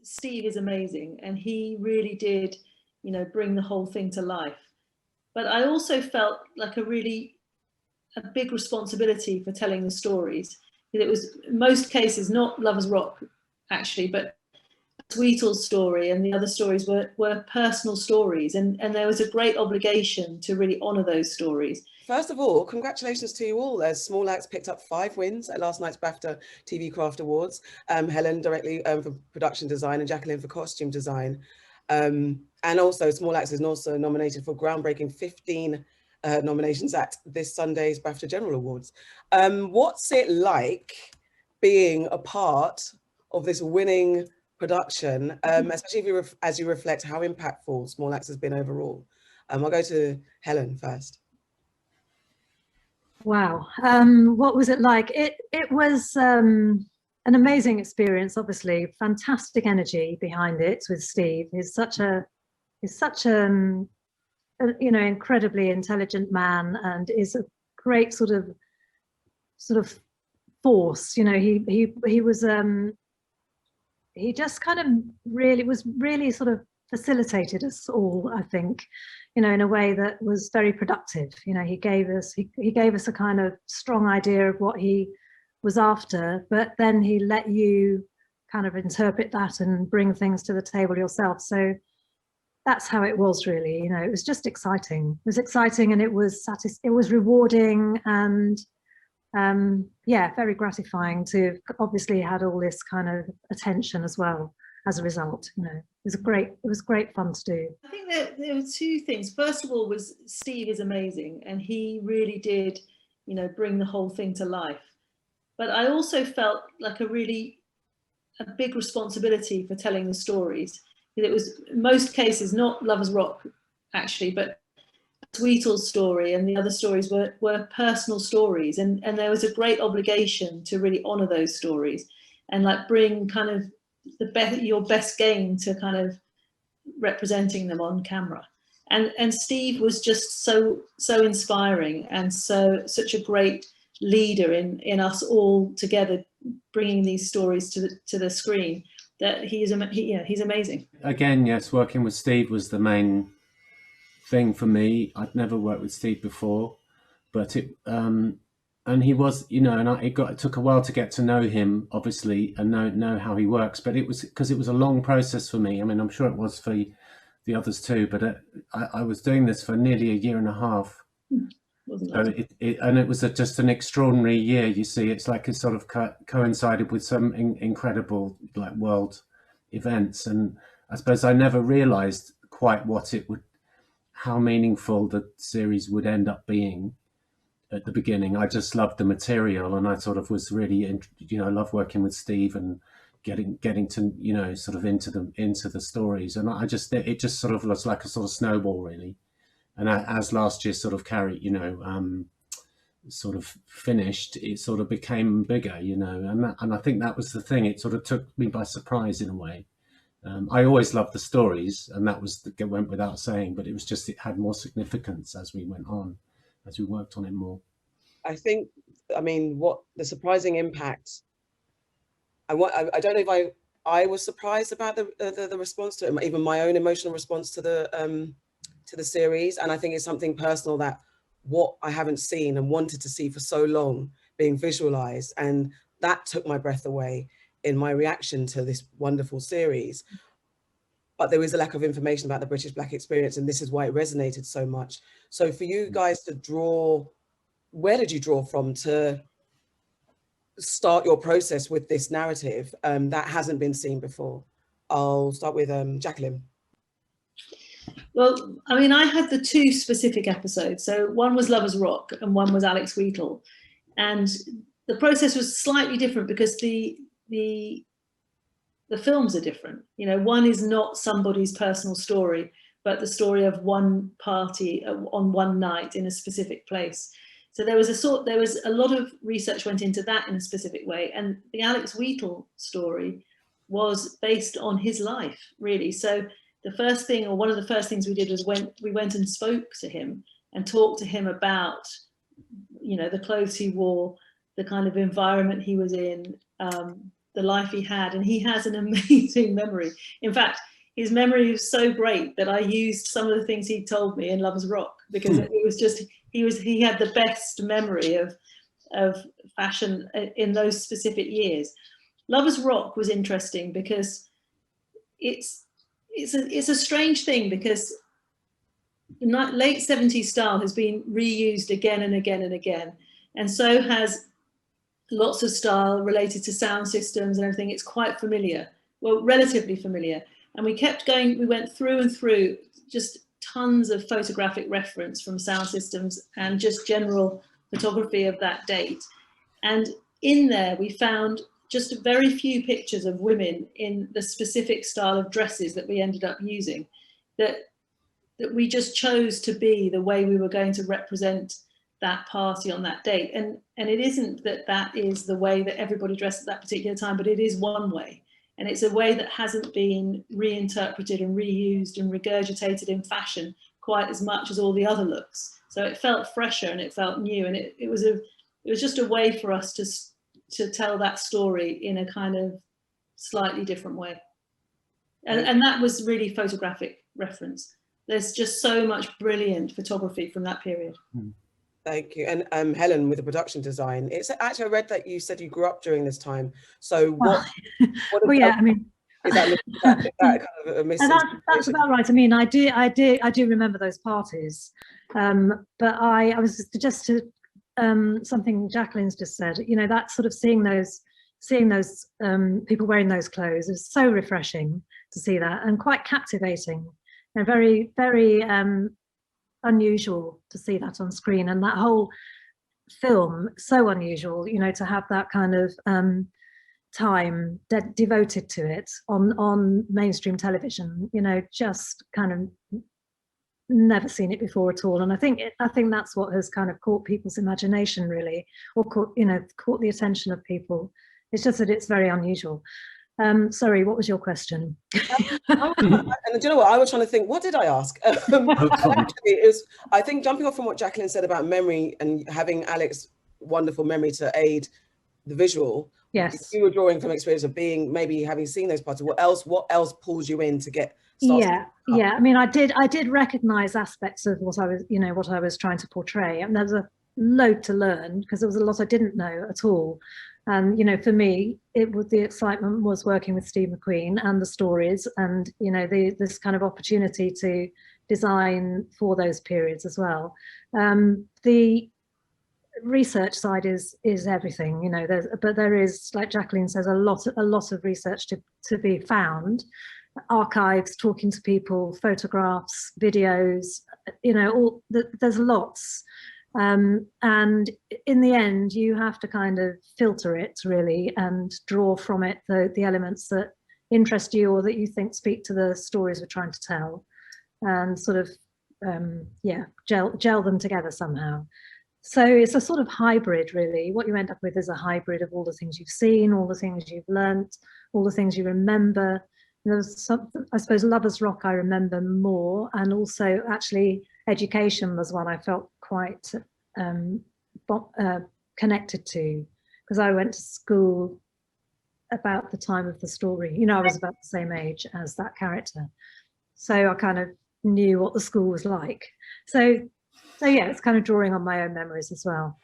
Steve is amazing, and he really did, you know, bring the whole thing to life. But I also felt like a big responsibility for telling the stories. It was, in most cases, not Lovers Rock, actually, but Tweetle's story and the other stories were personal stories, and there was a great obligation to really honour those stories. First of all, congratulations to you all, as Small Axe picked up 5 wins at last night's BAFTA TV Craft Awards. Helen directly for production design and Jacqueline for costume design. And also Small Axe is also nominated for groundbreaking 15 nominations at this Sunday's BAFTA General Awards. What's it like being a part of this winning production, especially as you reflect how impactful Small Axe has been overall? I'll go to Helen first. Wow, what was it like? It was an amazing experience. Obviously, fantastic energy behind it with Steve. He's such a you know, incredibly intelligent man, and is a great sort of force. You know, he was he just kind of really sort of facilitated us all, I think, you know, in a way that was very productive. You know, he gave us a kind of strong idea of what he was after, but then he let you kind of interpret that and bring things to the table yourself. So that's how it was, really. You know, it was just exciting. It was exciting, and it was rewarding, and yeah, very gratifying to obviously had all this kind of attention as well as a result. You know, it was great fun to do. I think that there were 2 things. First of all, was Steve is amazing, and he really did, you know, bring the whole thing to life. But I also felt like a big responsibility for telling the stories. It was, in most cases, not Lovers Rock, actually, but Tweetle's story and the other stories were personal stories, and there was a great obligation to really honour those stories and like bring kind of your best game to kind of representing them on camera. And Steve was just so inspiring, and such a great leader in us all together bringing these stories to the screen, that he's amazing. Again, yes, working with Steve was the main thing for me. I'd never worked with Steve before, but and he was, you know, and it took a while to get to know him, obviously, and know how he works. But it was because it was a long process for me. I mean, I'm sure it was for the others too. But I was doing this for nearly a year and a half. So it was just an extraordinary year. You see, it's like it sort of coincided with some incredible like world events, and I suppose I never realised quite how meaningful the series would end up being at the beginning. I just loved the material, and I sort of was really, you know, I love working with Steve and getting to, you know, sort of into the stories, and it just sort of was like a sort of snowball, really. And as last year sort of sort of finished, it sort of became bigger, you know, and I think that was the thing. It sort of took me by surprise in a way. I always loved the stories, and that went without saying, but it was just, it had more significance as we went on, as we worked on it more. I think, I mean, what the surprising impact, I don't know if I was surprised about the response to it, even my own emotional response to the series. And I think it's something personal, that what I haven't seen and wanted to see for so long being visualized, and that took my breath away in my reaction to this wonderful series. But there is a lack of information about the British Black experience, and this is why it resonated so much. So for you guys to draw, where did you draw from to start your process with this narrative that hasn't been seen before? I'll start with Jacqueline. Well, I mean, I had the 2 specific episodes. So one was Lovers Rock and one was Alex Wheatle. And the process was slightly different because the films are different. You know, one is not somebody's personal story, but the story of one party on one night in a specific place. So there was a lot of research went into that in a specific way. And the Alex Wheatle story was based on his life, really. So the first thing, or one of the first things we did, was we went and spoke to him and talked to him about, you know, the clothes he wore, the kind of environment he was in, the life he had, and he has an amazing memory. In fact, his memory was so great that I used some of the things he told me in Lovers Rock, because it was just, he had the best memory of fashion in those specific years. Lovers Rock was interesting because it's a strange thing, because late 70s style has been reused again and again and again, and so has lots of style related to sound systems and everything. It's quite familiar, well, relatively familiar. And we kept going, we went through and through just tons of photographic reference from sound systems and just general photography of that date. And in there, we found just very few pictures of women in the specific style of dresses that we ended up using, that we just chose to be the way we were going to represent that party on that date. And it isn't that is the way that everybody dressed at that particular time, but it is one way. And it's a way that hasn't been reinterpreted and reused and regurgitated in fashion quite as much as all the other looks. So it felt fresher and it felt new, and it was just a way for us to tell that story in a kind of slightly different way. And that was really photographic reference. There's just so much brilliant photography from that period. Thank you. And Helen, with the production design, it's actually, I read that you said you grew up during this time. So what well, yeah, I mean, is that kind of a that's about right. I mean, I do remember those parties, but I was just to something Jacqueline's just said, you know, that sort of seeing those people wearing those clothes is so refreshing to see that, and quite captivating, and very, very unusual to see that on screen. And that whole film, so unusual, you know, to have that kind of time devoted to it on mainstream television, you know, just kind of never seen it before at all. And I think that's what has kind of caught people's imagination, really, or caught the attention of people. It's just that it's very unusual. Sorry, what was your question? And do you know what, I was trying to think, what did I ask? I think jumping off from what Jacqueline said about memory and having Alex's wonderful memory to aid the visual. Yes, you were drawing from experience of being, maybe having seen those parts. What else pulls you in to get started? Yeah, I mean, I did recognize aspects of what I was trying to portray, and there was a load to learn, because there was a lot I didn't know at all. And, you know, for me, the excitement was working with Steve McQueen and the stories, and, you know, this kind of opportunity to design for those periods as well. The research side is everything, you know, but there is, like Jacqueline says, a lot of research to be found, archives, talking to people, photographs, videos, you know, there's lots. And in the end, you have to kind of filter it, really, and draw from it the elements that interest you or that you think speak to the stories we're trying to tell, and sort of, gel them together somehow. So it's a sort of hybrid, really. What you end up with is a hybrid of all the things you've seen, all the things you've learnt, all the things you remember. And there's something, I suppose, Lovers Rock I remember more, and also actually Education was one I felt quite connected to, because I went to school about the time of the story. You know, I was about the same age as that character, so I kind of knew what the school was like. So yeah, it's kind of drawing on my own memories as well.